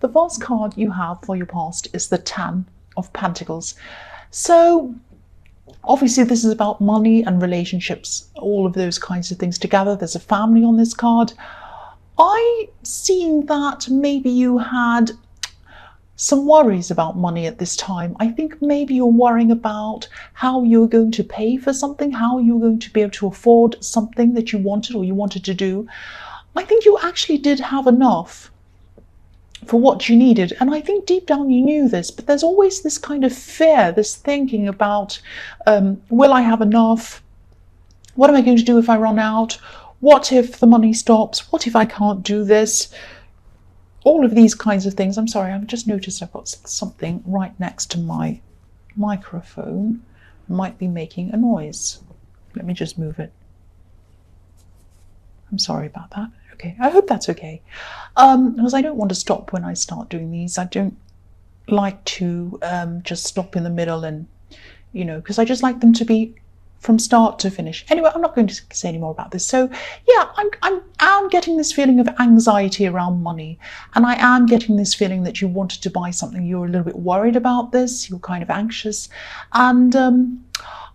The first card you have for your past is the Ten of Pentacles. So obviously this is about money and relationships, all of those kinds of things together. There's a family on this card. I seen that maybe you had some worries about money at this time. I think maybe you're worrying about how you're going to pay for something, how you're going to be able to afford something that you wanted or you wanted to do. I think you actually did have enough for what you needed. And I think deep down you knew this, but there's always this kind of fear, this thinking about, will I have enough? What am I going to do if I run out? What if the money stops? What if I can't do this? All of these kinds of things. I'm sorry, I've just noticed I've got something right next to my microphone. Might be making a noise. Let me just move it. I'm sorry about that. Okay, I hope that's okay. Because I don't want to stop when I start doing these. I don't like to just stop in the middle and, because I just like them to be from start to finish. Anyway, I'm not going to say any more about this. So yeah, I'm getting this feeling of anxiety around money, and I am getting this feeling that you wanted to buy something. You're a little bit worried about this. You're kind of anxious, and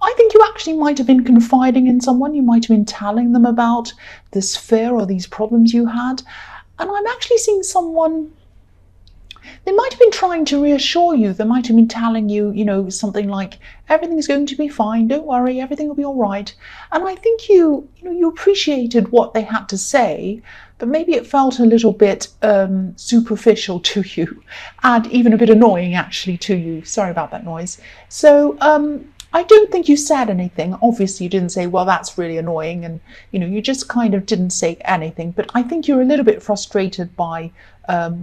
I think you actually might have been confiding in someone. You might have been telling them about this fear or these problems you had, and I'm actually seeing someone. They might have been trying to reassure you. They might have been telling you, something like, everything's going to be fine, don't worry, everything will be all right. And I think you appreciated what they had to say, but maybe it felt a little bit superficial to you, and even a bit annoying actually to you. Sorry about that noise. So I don't think you said anything. Obviously you didn't say, well, that's really annoying, and you just kind of didn't say anything. But I think you're a little bit frustrated by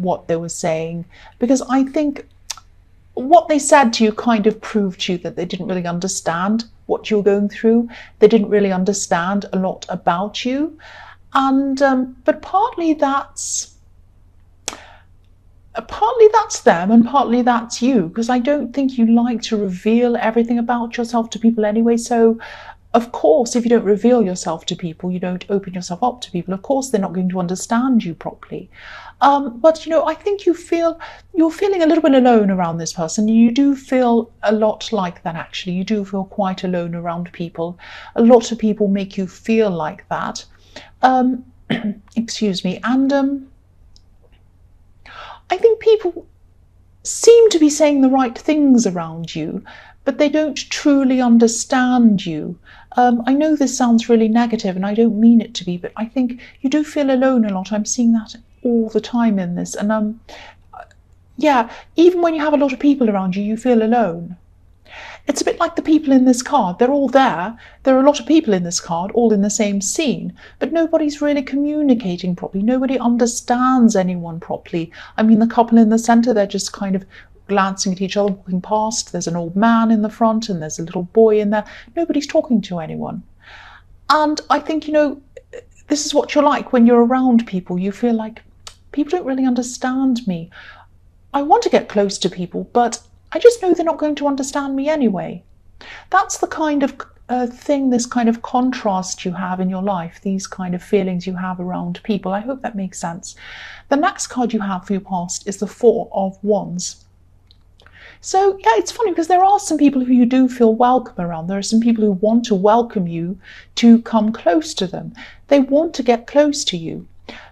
what they were saying, because I think what they said to you kind of proved to you that they didn't really understand what you were going through. They didn't really understand a lot about you, and but partly that's them and partly that's you, because I don't think you like to reveal everything about yourself to people anyway. So of course, if you don't reveal yourself to people, you don't open yourself up to people, of course they're not going to understand you properly. But I think you're feeling a little bit alone around this person. You do feel a lot like that, actually. You do feel quite alone around people. A lot of people make you feel like that. Excuse me. And I think people seem to be saying the right things around you, but they don't truly understand you. I know this sounds really negative and I don't mean it to be, but I think you do feel alone a lot. I'm seeing that all the time in this. And yeah, even when you have a lot of people around you, you feel alone. It's a bit like the people in this card. They're all there. There are a lot of people in this card, all in the same scene, but nobody's really communicating properly. Nobody understands anyone properly. I mean, the couple in the centre, they're just kind of glancing at each other, walking past. There's an old man in the front and there's a little boy in there. Nobody's talking to anyone. And I think, this is what you're like when you're around people. You feel like people don't really understand me. I want to get close to people, but I just know they're not going to understand me anyway. That's the kind of thing, this kind of contrast you have in your life, these kind of feelings you have around people. I hope that makes sense. The next card you have for your past is the Four of Wands. So yeah, it's funny because there are some people who you do feel welcome around. There are some people who want to welcome you to come close to them. They want to get close to you.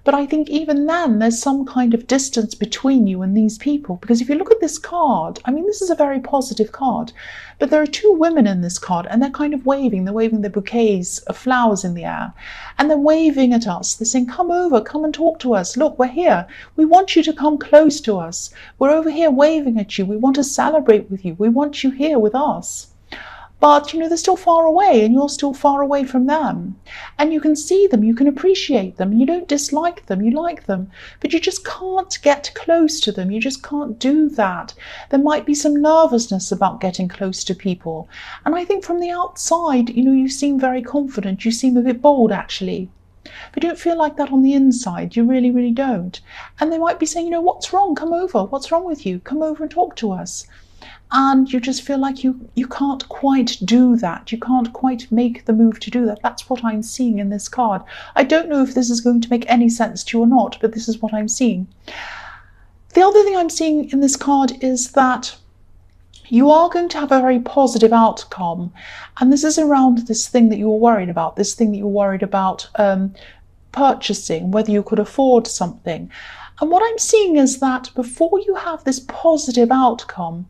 But I think even then there's some kind of distance between you and these people, because if you look at this card, I mean, this is a very positive card, but there are two women in this card and they're kind of waving. They're waving their bouquets of flowers in the air and they're waving at us. They're saying, come over, come and talk to us. Look, we're here. We want you to come close to us. We're over here waving at you. We want to celebrate with you. We want you here with us. But, they're still far away and you're still far away from them. And you can see them, you can appreciate them, you don't dislike them, you like them, but you just can't get close to them. You just can't do that. There might be some nervousness about getting close to people. And I think from the outside, you seem very confident, you seem a bit bold actually. But you don't feel like that on the inside. You really, really don't. And they might be saying, what's wrong? Come over. What's wrong with you? Come over and talk to us. And you just feel like you can't quite do that. You can't quite make the move to do that. That's what I'm seeing in this card. I don't know if this is going to make any sense to you or not, but this is what I'm seeing. The other thing I'm seeing in this card is that you are going to have a very positive outcome. And this is around this thing that you were worried about, this thing that you were worried about purchasing, whether you could afford something. And what I'm seeing is that before you have this positive outcome,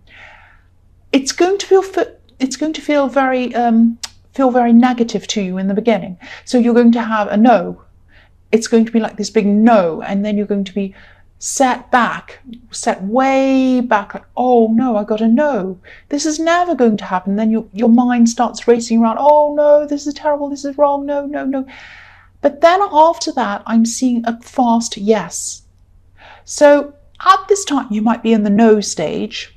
it's going to feel very negative to you in the beginning. So you're going to have a no. It's going to be like this big no, and then you're going to be set way back, like, oh no, I got a no. This is never going to happen. Then your mind starts racing around, oh no, this is terrible, this is wrong, no, no, no. But then after that, I'm seeing a fast yes. So at this time, you might be in the no stage.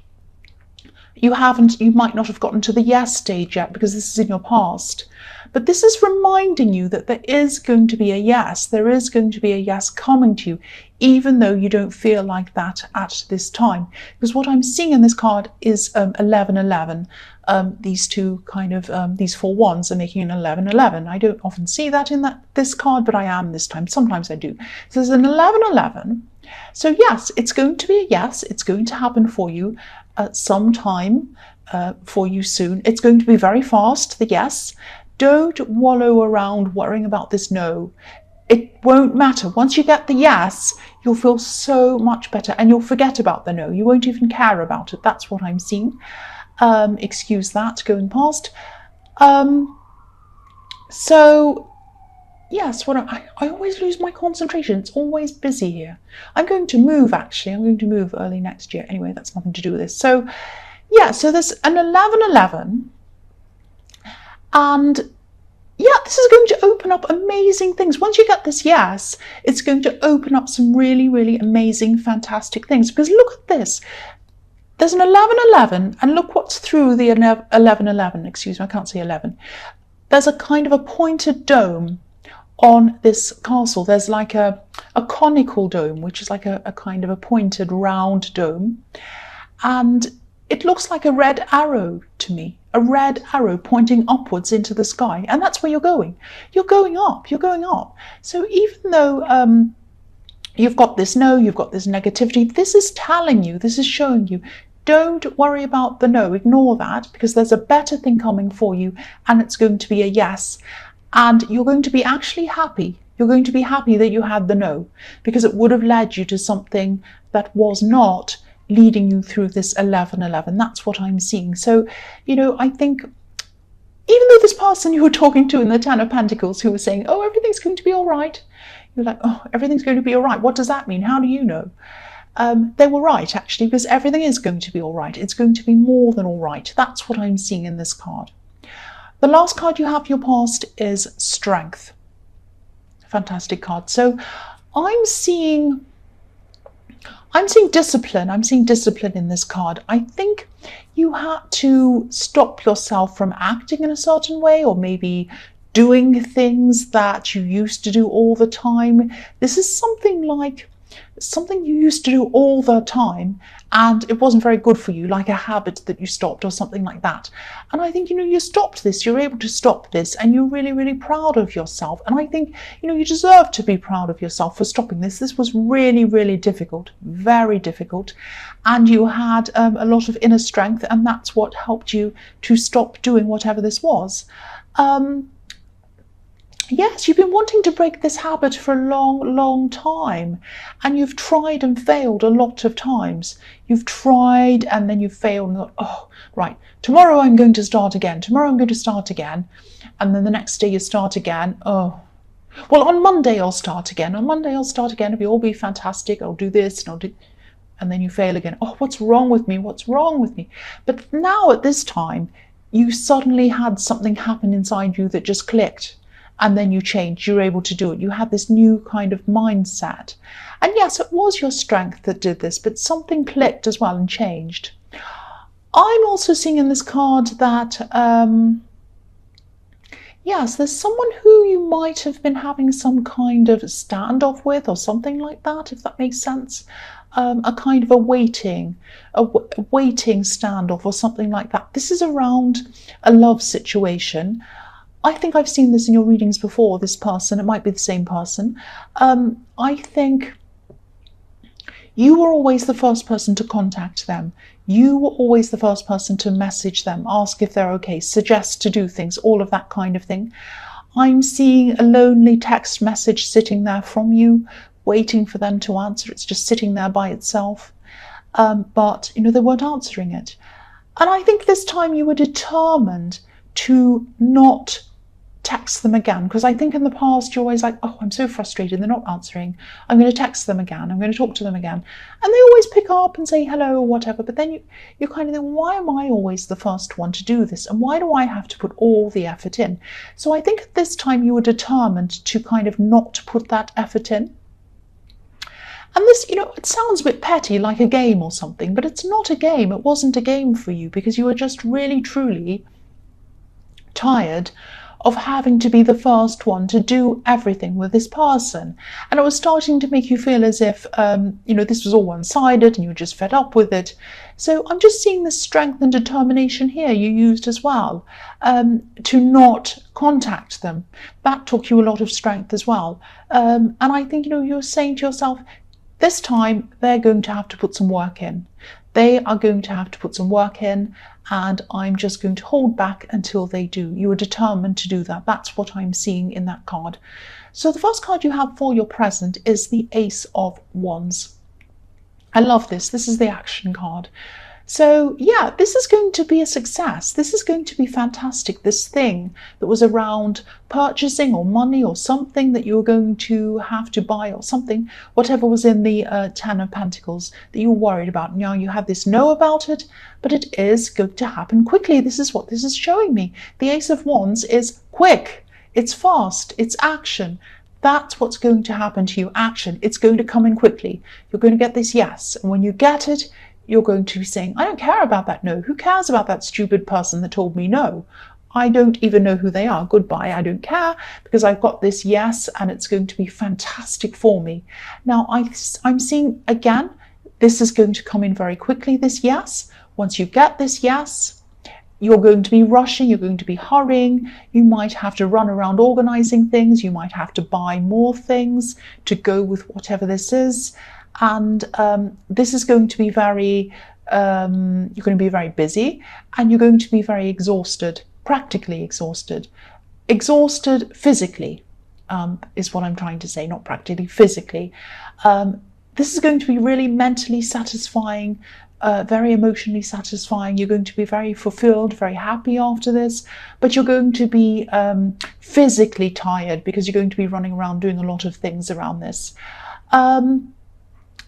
You might not have gotten to the yes stage yet because this is in your past. But this is reminding you that there is going to be a yes. There is going to be a yes coming to you, even though you don't feel like that at this time. Because what I'm seeing in this card is 1111. These two these four wands are making an 1111. I don't often see that in this card, but I am this time. Sometimes I do. So there's an 1111. So yes, it's going to be a yes. It's going to happen for you at some time for you soon. It's going to be very fast, the yes. Don't wallow around worrying about this no. It won't matter. Once you get the yes, you'll feel so much better and you'll forget about the no. You won't even care about it. That's what I'm seeing. Excuse that going past. So yes, I always lose my concentration. It's always busy here. I'm going to move, actually. I'm going to move early next year. Anyway, that's nothing to do with this. So yeah, so there's an 1111. And yeah, this is going to open up amazing things. Once you get this yes, it's going to open up some really, really amazing, fantastic things. Because look at this. There's an 1111, and look what's through the 1111. Excuse me, I can't say 11. There's a kind of a pointed dome on this castle. There's like a conical dome, which is like a kind of a pointed round dome. And it looks like a red arrow to me, a red arrow pointing upwards into the sky. And that's where you're going. You're going up, you're going up. So even though you've got this no, you've got this negativity, this is telling you, this is showing you, don't worry about the no, ignore that, because there's a better thing coming for you, and it's going to be a yes. And you're going to be actually happy. You're going to be happy that you had the no, because it would have led you to something that was not leading you through this 1111. That's what I'm seeing. So, I think even though this person you were talking to in the Ten of Pentacles who was saying, oh, everything's going to be all right, you're like, oh, everything's going to be all right. What does that mean? How do you know? They were right, actually, because everything is going to be all right. It's going to be more than all right. That's what I'm seeing in this card. The last card you have for your past is Strength. Fantastic card. So I'm seeing discipline. I'm seeing discipline in this card. I think you had to stop yourself from acting in a certain way, or maybe doing things that you used to do all the time. This is something you used to do all the time and it wasn't very good for you, like a habit that you stopped or something like that. And I think, you stopped this, you're able to stop this, and you're really, really proud of yourself. And I think, you deserve to be proud of yourself for stopping this. This was really, really difficult, very difficult. And you had a lot of inner strength, and that's what helped you to stop doing whatever this was. Yes, you've been wanting to break this habit for a long, long time, and you've tried and failed a lot of times. You've tried and then you've failed and thought, oh, right, tomorrow I'm going to start again. Tomorrow I'm going to start again. And then the next day you start again. Oh, well, on Monday I'll start again. On Monday I'll start again. It'll all be fantastic. I'll do this and I'll do... And then you fail again. Oh, what's wrong with me? What's wrong with me? But now at this time, you suddenly had something happen inside you that just clicked. And then you changed, you're able to do it. You had this new kind of mindset. And yes, it was your strength that did this, but something clicked as well and changed. I'm also seeing in this card that, yes, there's someone who you might have been having some kind of standoff with or something like that, if that makes sense. A kind of a waiting standoff or something like that. This is around a love situation. I think I've seen this in your readings before, this person. It might be the same person. I think You were always the first person to contact them. You were always the first person to message them, ask if they're okay, suggest to do things, all of that kind of thing. I'm seeing a lonely text message sitting there from you, waiting for them to answer. It's just sitting there by itself. But, they weren't answering it. And I think this time you were determined to not text them again, because I think in the past you're always like, oh, I'm so frustrated, they're not answering, I'm going to text them again, I'm going to talk to them again, and they always pick up and say hello or whatever. But then you kind of think, why am I always the first one to do this, and why do I have to put all the effort in? So I think at this time you were determined to kind of not put that effort in. And this, it sounds a bit petty, like a game or something, but it's not a game. It wasn't a game for you, because you were just really, truly tired of having to be the first one to do everything with this person. And it was starting to make you feel as if, this was all one-sided and you were just fed up with it. So I'm just seeing the strength and determination here you used as well, to not contact them. That took you a lot of strength as well. And I think, you're saying to yourself, this time they're going to have to put some work in. They are going to have to put some work in, and I'm just going to hold back until they do. You are determined to do that. That's what I'm seeing in that card. So the first card you have for your present is the Ace of Wands. I love this. This is the action card. So yeah, this is going to be a success. This is going to be fantastic. This thing that was around purchasing or money or something that you were going to have to buy or something, whatever was in the Ten of Pentacles that you were worried about. Now you have this know about it, but it is going to happen quickly. This is what this is showing me. The Ace of Wands is quick. It's fast. It's action. That's what's going to happen to you. Action. It's going to come in quickly. You're going to get this yes. And when you get it, you're going to be saying, I don't care about that no. Who cares about that stupid person that told me no? I don't even know who they are. Goodbye. I don't care, because I've got this yes, and it's going to be fantastic for me. Now, I'm seeing, again, this is going to come in very quickly, this yes. Once you get this yes, you're going to be rushing, you're going to be hurrying, you might have to run around organizing things, you might have to buy more things to go with whatever this is. And this is going to be very, you're going to be very busy, and you're going to be very exhausted, practically exhausted. Exhausted physically is what I'm trying to say, not practically, physically. This is going to be really mentally satisfying, very emotionally satisfying. You're going to be very fulfilled, very happy after this, but you're going to be physically tired, because you're going to be running around doing a lot of things around this.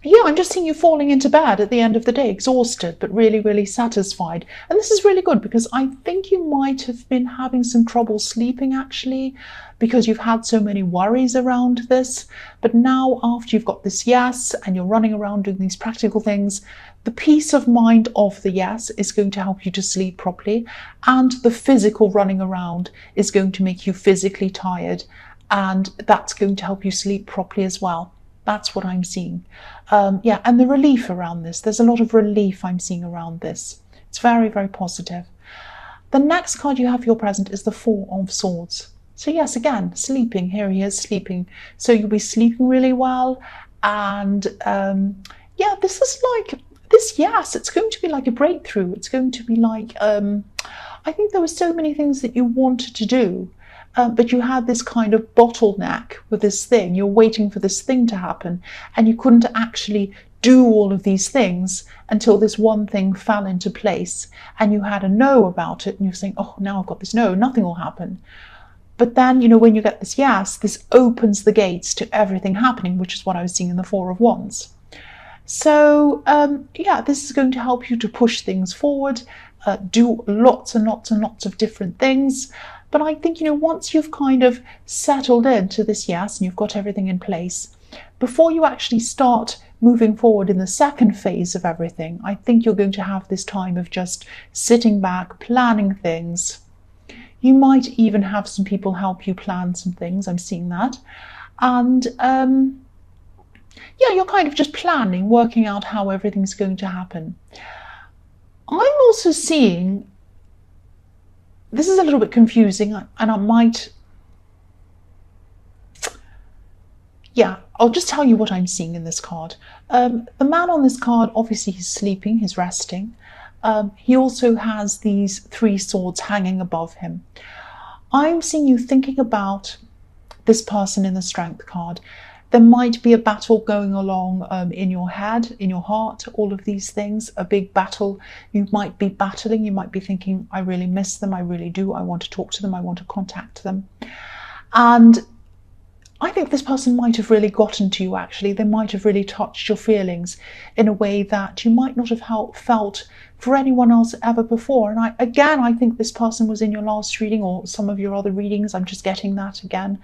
Yeah, I'm just seeing you falling into bed at the end of the day, exhausted, but really, really satisfied. And this is really good, because I think you might have been having some trouble sleeping, actually, because you've had so many worries around this. But now, after you've got this yes, and you're running around doing these practical things, the peace of mind of the yes is going to help you to sleep properly. And the physical running around is going to make you physically tired. And that's going to help you sleep properly as well. That's what I'm seeing. Yeah, and the relief around this. There's a lot of relief I'm seeing around this. It's very, very positive. The next card you have for your present is the Four of Swords. So yes, again, sleeping. Here he is, sleeping. So you'll be sleeping really well. And yeah, this is like, this, yes, it's going to be like a breakthrough. It's going to be like, I think there were so many things that you wanted to do. But you had this kind of bottleneck with this thing. You're waiting for this thing to happen, and you couldn't actually do all of these things until this one thing fell into place, and you had a no about it, and you're saying, oh, now I've got this no, nothing will happen. But then, when you get this yes, this opens the gates to everything happening, which is what I was seeing in the Four of Wands. So yeah, this is going to help you to push things forward, do lots and lots and lots of different things. But I think, once you've kind of settled into this yes, and you've got everything in place, before you actually start moving forward in the second phase of everything, I think you're going to have this time of just sitting back, planning things. You might even have some people help you plan some things. I'm seeing that. And yeah, you're kind of just planning, working out how everything's going to happen. I'm also seeing, this is a little bit confusing, and I might, Yeah, I'll just tell you what I'm seeing in this card. The man on this card, obviously he's sleeping, he's resting. He also has these three swords hanging above him. I'm seeing you thinking about this person in the Strength card. There might be a battle going along in your head, in your heart, all of these things, a big battle. You might be battling, you might be thinking, I really miss them, I really do, I want to talk to them, I want to contact them. And I think this person might have really gotten to you, actually. They might have really touched your feelings in a way that you might not have felt for anyone else ever before. And I think this person was in your last reading or some of your other readings. I'm just getting that again.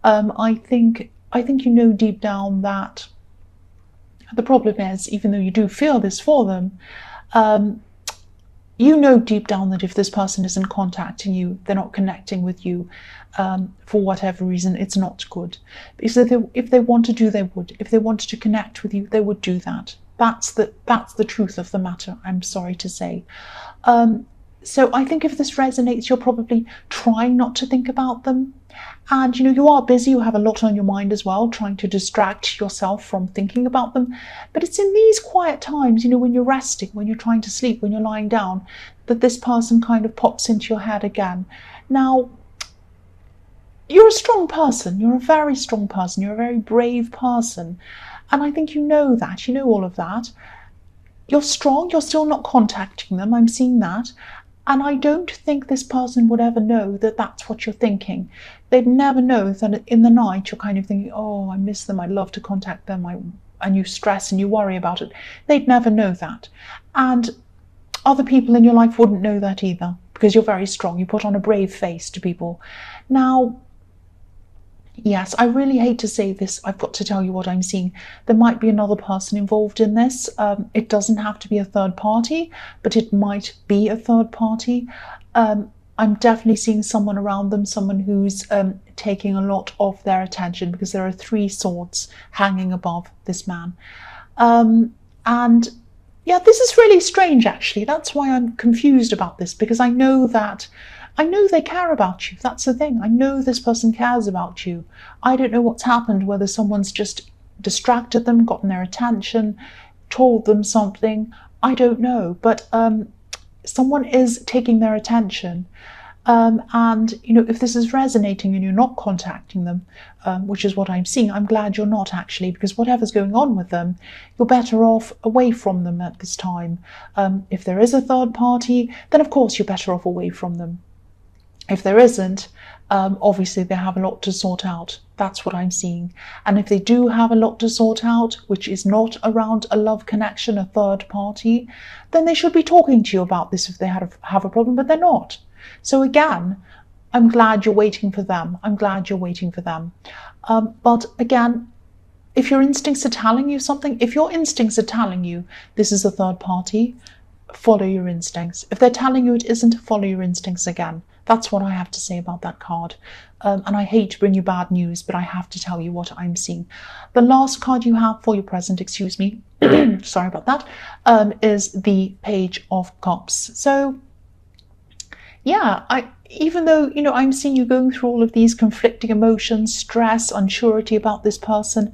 I think you know deep down that the problem is, even though you do feel this for them, you know deep down that if this person isn't contacting you, they're not connecting with you, for whatever reason, it's not good. Because if they want to do, they would. If they wanted to connect with you, they would do that. That's the truth of the matter, I'm sorry to say. So I think if this resonates, you're probably trying not to think about them. And you are busy, you have a lot on your mind as well, trying to distract yourself from thinking about them. But it's in these quiet times, when you're resting, when you're trying to sleep, when you're lying down, that this person kind of pops into your head again. Now, you're a strong person, you're a very strong person, you're a very brave person. And I think you know that, you know all of that. You're strong, you're still not contacting them, I'm seeing that. And I don't think this person would ever know that that's what you're thinking. They'd never know that in the night you're kind of thinking, oh, I miss them, I'd love to contact them, and you stress and you worry about it. They'd never know that. And other people in your life wouldn't know that either, because you're very strong. You put on a brave face to people. Now, yes, I really hate to say this. I've got to tell you what I'm seeing. There might be another person involved in this. It doesn't have to be a third party, but it might be a third party. I'm definitely seeing someone around them, someone who's taking a lot of their attention, because there are three swords hanging above this man. And yeah, this is really strange, actually. That's why I'm confused about this, because I know they care about you. That's the thing. I know this person cares about you. I don't know what's happened, whether someone's just distracted them, gotten their attention, told them something. I don't know. But someone is taking their attention. And, if this is resonating and you're not contacting them, which is what I'm seeing, I'm glad you're not, actually, because whatever's going on with them, you're better off away from them at this time. If there is a third party, then of course you're better off away from them. If there isn't, obviously they have a lot to sort out. That's what I'm seeing. And if they do have a lot to sort out, which is not around a love connection, a third party, then they should be talking to you about this if they have a problem, but they're not. So again, I'm glad you're waiting for them. I'm glad you're waiting for them. But again, if your instincts are telling you something, if your instincts are telling you this is a third party, follow your instincts. If they're telling you it isn't, follow your instincts again. That's what I have to say about that card. And I hate to bring you bad news, but I have to tell you what I'm seeing. The last card you have for your present, excuse me, sorry about that, is the Page of Cups. So, yeah, even though, I'm seeing you going through all of these conflicting emotions, stress, unsurety about this person,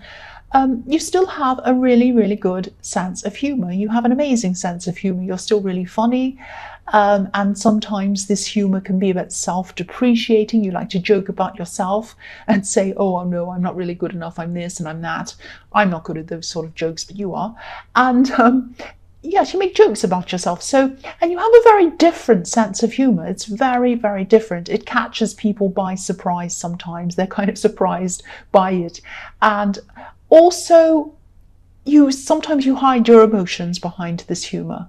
you still have a really, really good sense of humor. You have an amazing sense of humor. You're still really funny. And sometimes this humor can be a bit self-depreciating. You like to joke about yourself and say, oh no, I'm not really good enough. I'm this and I'm that. I'm not good at those sort of jokes, but you are. And yes, you make jokes about yourself. So, and you have a very different sense of humor. It's very, very different. It catches people by surprise sometimes. They're kind of surprised by it. And also, sometimes you hide your emotions behind this humor.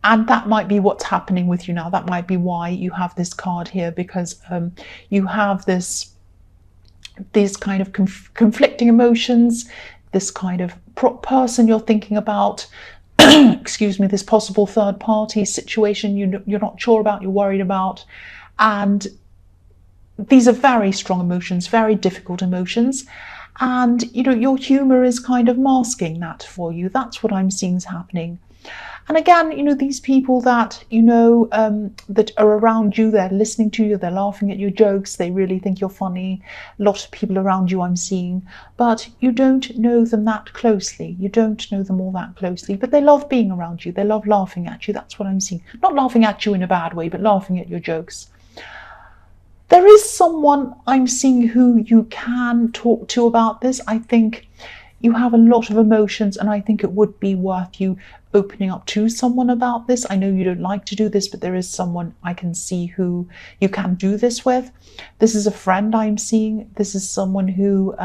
And that might be what's happening with you now. That might be why you have this card here, because you have these kind of conflicting emotions, this kind of person you're thinking about, excuse me, this possible third party situation you're not sure about, you're worried about. And these are very strong emotions, very difficult emotions. And, you know, your humor is kind of masking that for you. That's what I'm seeing is happening. And again, you know, these people that, you know, that are around you, they're listening to you, they're laughing at your jokes, they really think you're funny. A lot of people around you I'm seeing, but you don't know them that closely. You don't know them all that closely, but they love being around you. They love laughing at you. That's what I'm seeing. Not laughing at you in a bad way, but laughing at your jokes. There is someone I'm seeing who you can talk to about this. I think you have a lot of emotions, and I think it would be worth you opening up to someone about this. I know you don't like to do this, but there is someone I can see who you can do this with. This is a friend I'm seeing. This is someone who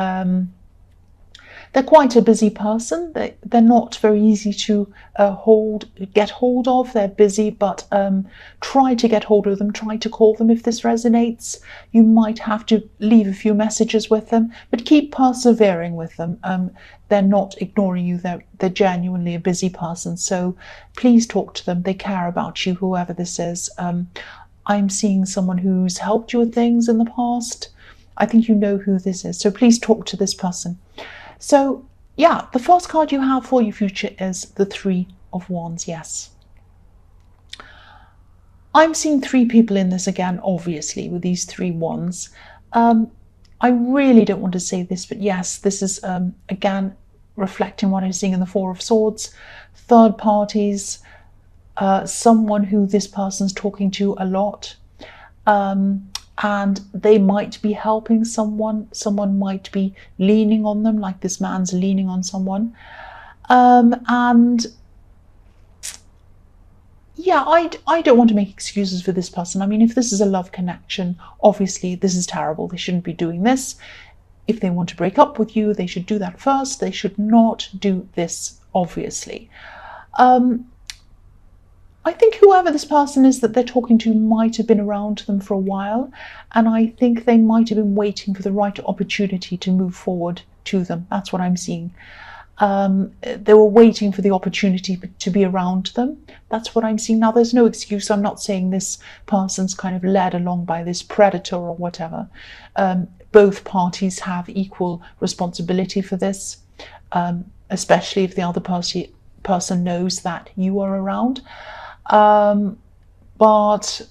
they're quite a busy person. They're not very easy to get hold of. They're busy, but try to get hold of them. Try to call them if this resonates. You might have to leave a few messages with them, but keep persevering with them. They're not ignoring you. They're genuinely a busy person. So please talk to them. They care about you, whoever this is. I'm seeing someone who's helped you with things in the past. I think you know who this is. So please talk to this person. So, yeah, the first card you have for your future is the Three of Wands, yes. I'm seeing three people in this again, obviously, with these three wands. I really don't want to say this, but yes, this is, again, reflecting what I'm seeing in the Four of Swords. Third parties, someone who this person's talking to a lot. And they might be helping someone. Someone might be leaning on them, like this man's leaning on someone. And yeah, I don't want to make excuses for this person. I mean, if this is a love connection, obviously this is terrible. They shouldn't be doing this. If they want to break up with you, they should do that first. They should not do this, obviously. I think whoever this person is that they're talking to might have been around them for a while, and I think they might have been waiting for the right opportunity to move forward to them. That's what I'm seeing. They were waiting for the opportunity to be around them. That's what I'm seeing. Now, there's no excuse. I'm not saying this person's kind of led along by this predator or whatever. Both parties have equal responsibility for this, especially if the other person knows that you are around. But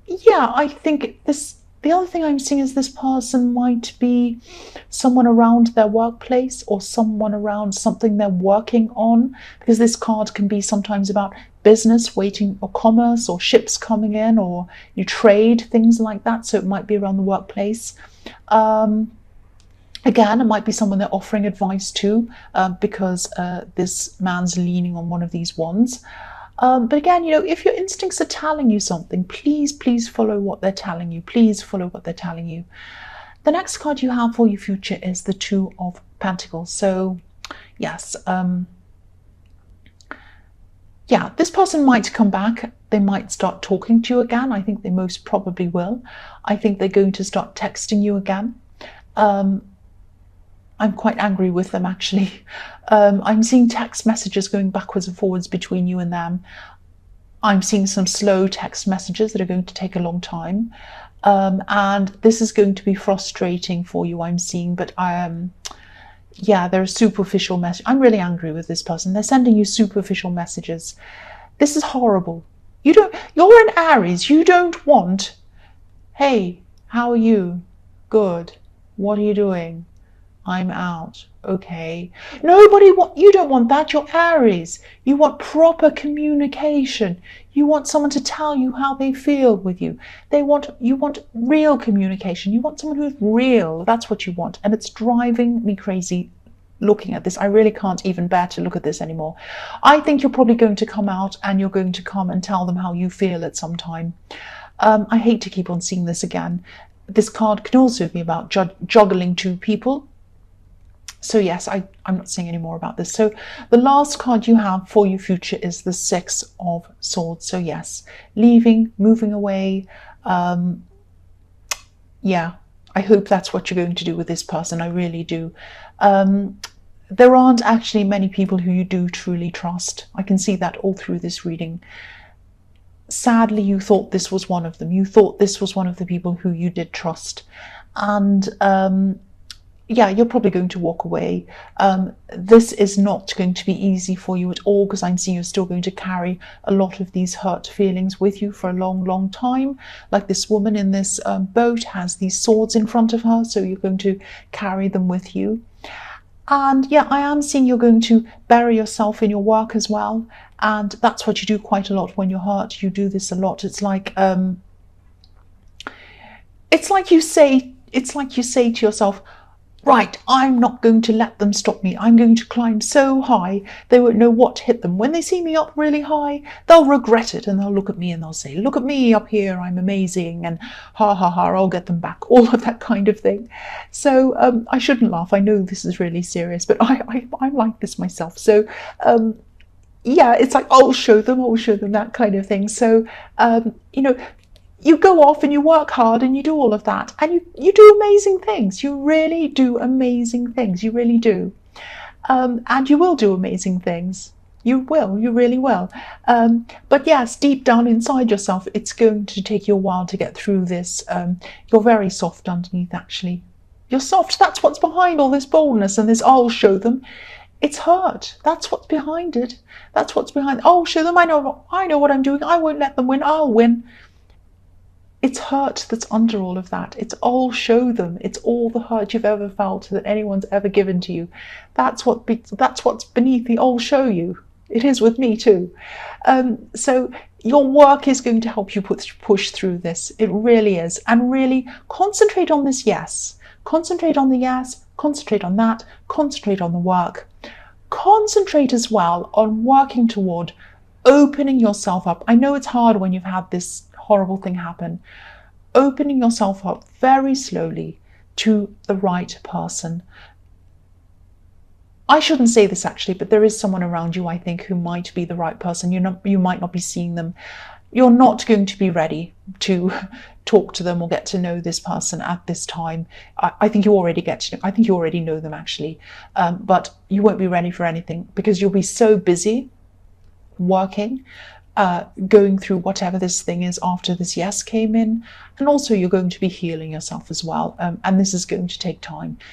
yeah, I think the other thing I'm seeing is this person might be someone around their workplace or someone around something they're working on, because this card can be sometimes about business waiting or commerce or ships coming in or you trade, things like that. So it might be around the workplace. Again, it might be someone they're offering advice to because this man's leaning on one of these wands. But again, you know, if your instincts are telling you something, please follow what they're telling you. Please follow what they're telling you. The next card you have for your future is the Two of Pentacles. So, yes, yeah, this person might come back. They might start talking to you again. I think they most probably will. I think they're going to start texting you again. I'm quite angry with them, actually. I'm seeing text messages going backwards and forwards between you and them. I'm seeing some slow text messages that are going to take a long time. And this is going to be frustrating for you, I'm seeing. But yeah, they're a superficial message. I'm really angry with this person. They're sending you superficial messages. This is horrible. You're an Aries. You don't want, hey, how are you? Good. What are you doing? I'm out. Okay. You don't want that. You're Aries. You want proper communication. You want someone to tell you how they feel with you. You want real communication. You want someone who's real. That's what you want. And it's driving me crazy looking at this. I really can't even bear to look at this anymore. I think you're probably going to come out and you're going to come and tell them how you feel at some time. I hate to keep on seeing this again. This card can also be about juggling two people. So yes, I'm not saying any more about this. So the last card you have for your future is the Six of Swords. So yes, leaving, moving away. Yeah, I hope that's what you're going to do with this person. I really do. There aren't actually many people who you do truly trust. I can see that all through this reading. Sadly, you thought this was one of them. You thought this was one of the people who you did trust. And yeah, you're probably going to walk away. This is not going to be easy for you at all, because I'm seeing you're still going to carry a lot of these hurt feelings with you for a long, long time. Like this woman in this boat has these swords in front of her, so you're going to carry them with you. And yeah, I am seeing you're going to bury yourself in your work as well. And that's what you do quite a lot when you're hurt. You do this a lot. It's like you say to yourself, right, I'm not going to let them stop me. I'm going to climb so high they won't know what hit them. When they see me up really high, they'll regret it, and they'll look at me and they'll say, look at me up here, I'm amazing, and ha ha ha, I'll get them back, all of that kind of thing. So I shouldn't laugh. I know this is really serious, but I'm like this myself. So yeah, it's like, I'll show them, that kind of thing. So you know, you go off and you work hard and you do all of that, and you do amazing things. You really do amazing things. You really do. And you will do amazing things. You really will. But yes, deep down inside yourself, it's going to take you a while to get through this. You're very soft underneath, actually. You're soft. That's what's behind all this boldness and this, I'll show them. It's hurt. That's what's behind it. That's what's behind. I'll show them. I know what I'm doing. I won't let them win. I'll win. It's hurt that's under all of that. It's all show them. It's all the hurt you've ever felt that anyone's ever given to you. That's what's beneath the I'll show you. It is with me too. So your work is going to help you push through this. It really is. And really concentrate on this yes. Concentrate on the yes. Concentrate on that. Concentrate on the work. Concentrate as well on working toward opening yourself up. I know it's hard when you've had this horrible thing happen. Opening yourself up very slowly to the right person. I shouldn't say this actually, but there is someone around you, I think, who might be the right person. You might not be seeing them. You're not going to be ready to talk to them or get to know this person at this time. I think you already know them actually, but you won't be ready for anything because you'll be so busy working, going through whatever this thing is after this yes came in, and also you're going to be healing yourself as well, and this is going to take time.